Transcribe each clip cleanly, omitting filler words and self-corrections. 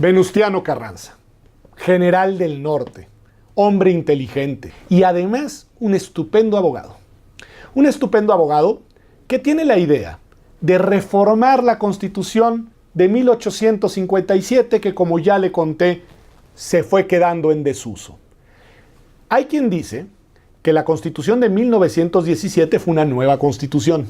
Venustiano Carranza, general del norte, hombre inteligente y además un estupendo abogado. Un estupendo abogado que tiene la idea de reformar la Constitución de 1857 que, como ya le conté, se fue quedando en desuso. Hay quien dice que la Constitución de 1917 fue una nueva Constitución.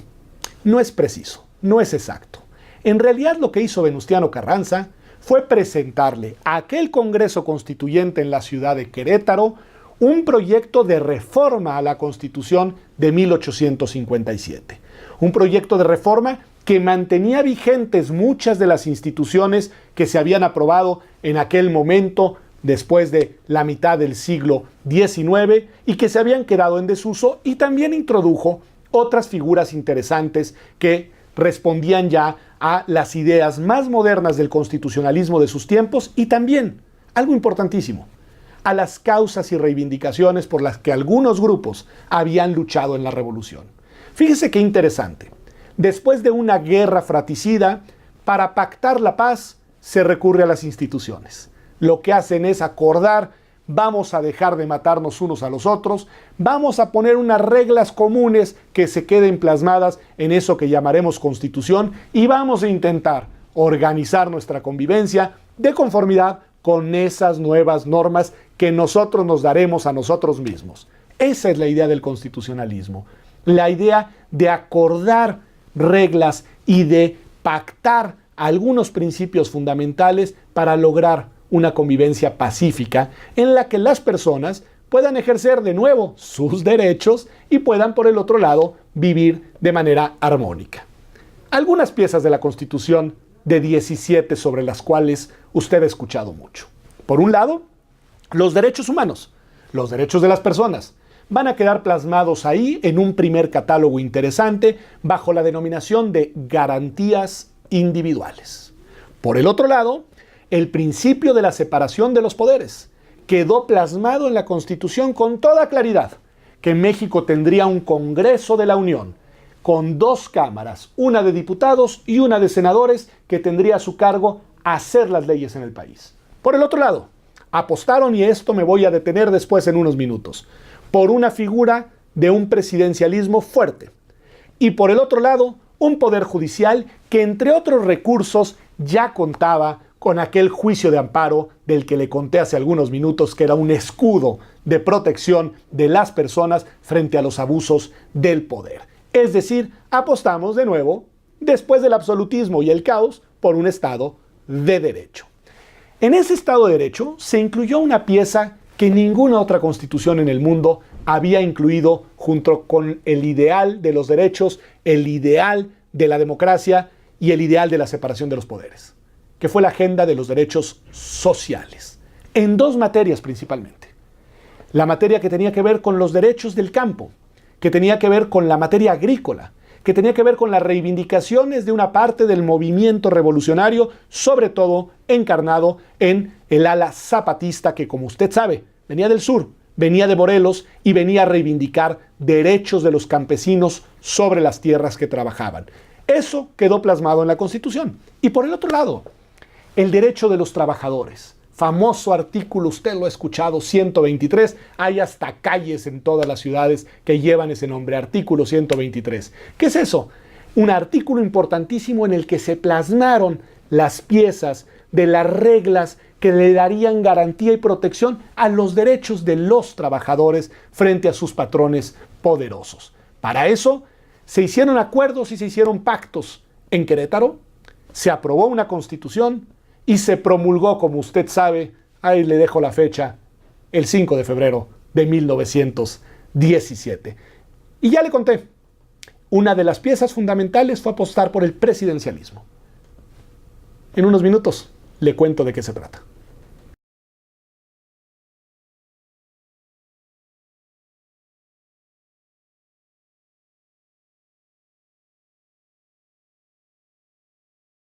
No es preciso, no es exacto. En realidad lo que hizo Venustiano Carranza fue presentarle a aquel Congreso Constituyente en la ciudad de Querétaro un proyecto de reforma a la Constitución de 1857. Un proyecto de reforma que mantenía vigentes muchas de las instituciones que se habían aprobado en aquel momento, después de la mitad del siglo XIX, y que se habían quedado en desuso, y también introdujo otras figuras interesantes que respondían ya a las ideas más modernas del constitucionalismo de sus tiempos y también, algo importantísimo, a las causas y reivindicaciones por las que algunos grupos habían luchado en la revolución. Fíjese qué interesante. Después de una guerra fratricida, para pactar la paz se recurre a las instituciones. Lo que hacen es acordar: vamos a dejar de matarnos unos a los otros, vamos a poner unas reglas comunes que se queden plasmadas en eso que llamaremos Constitución y vamos a intentar organizar nuestra convivencia de conformidad con esas nuevas normas que nosotros nos daremos a nosotros mismos. Esa es la idea del constitucionalismo, la idea de acordar reglas y de pactar algunos principios fundamentales para lograr una convivencia pacífica en la que las personas puedan ejercer de nuevo sus derechos y puedan, por el otro lado, vivir de manera armónica. Algunas piezas de la Constitución de 17 sobre las cuales usted ha escuchado mucho. Por un lado, los derechos humanos, los derechos de las personas, van a quedar plasmados ahí en un primer catálogo interesante bajo la denominación de garantías individuales. Por el otro lado, el principio de la separación de los poderes quedó plasmado en la Constitución con toda claridad, que México tendría un Congreso de la Unión con dos cámaras, una de diputados y una de senadores, que tendría a su cargo hacer las leyes en el país. Por el otro lado, apostaron, y esto me voy a detener después en unos minutos, por una figura de un presidencialismo fuerte. Y por el otro lado, un poder judicial que, entre otros recursos, ya contaba con aquel juicio de amparo del que le conté hace algunos minutos, que era un escudo de protección de las personas frente a los abusos del poder. Es decir, apostamos de nuevo, después del absolutismo y el caos, por un Estado de Derecho. En ese Estado de Derecho se incluyó una pieza que ninguna otra constitución en el mundo había incluido, junto con el ideal de los derechos, el ideal de la democracia y el ideal de la separación de los poderes, que fue la agenda de los derechos sociales, en dos materias principalmente. La materia que tenía que ver con los derechos del campo, que tenía que ver con la materia agrícola, que tenía que ver con las reivindicaciones de una parte del movimiento revolucionario, sobre todo encarnado en el ala zapatista, que, como usted sabe, venía del sur, venía de Morelos y venía a reivindicar derechos de los campesinos sobre las tierras que trabajaban. Eso quedó plasmado en la Constitución. Y por el otro lado, el derecho de los trabajadores. Famoso artículo, usted lo ha escuchado, 123. Hay hasta calles en todas las ciudades que llevan ese nombre, artículo 123. ¿Qué es eso? Un artículo importantísimo en el que se plasmaron las piezas de las reglas que le darían garantía y protección a los derechos de los trabajadores frente a sus patrones poderosos. Para eso se hicieron acuerdos y se hicieron pactos en Querétaro, se aprobó una constitución y se promulgó, como usted sabe, ahí le dejo la fecha, el 5 de febrero de 1917. Y ya le conté, una de las piezas fundamentales fue apostar por el presidencialismo. En unos minutos le cuento de qué se trata.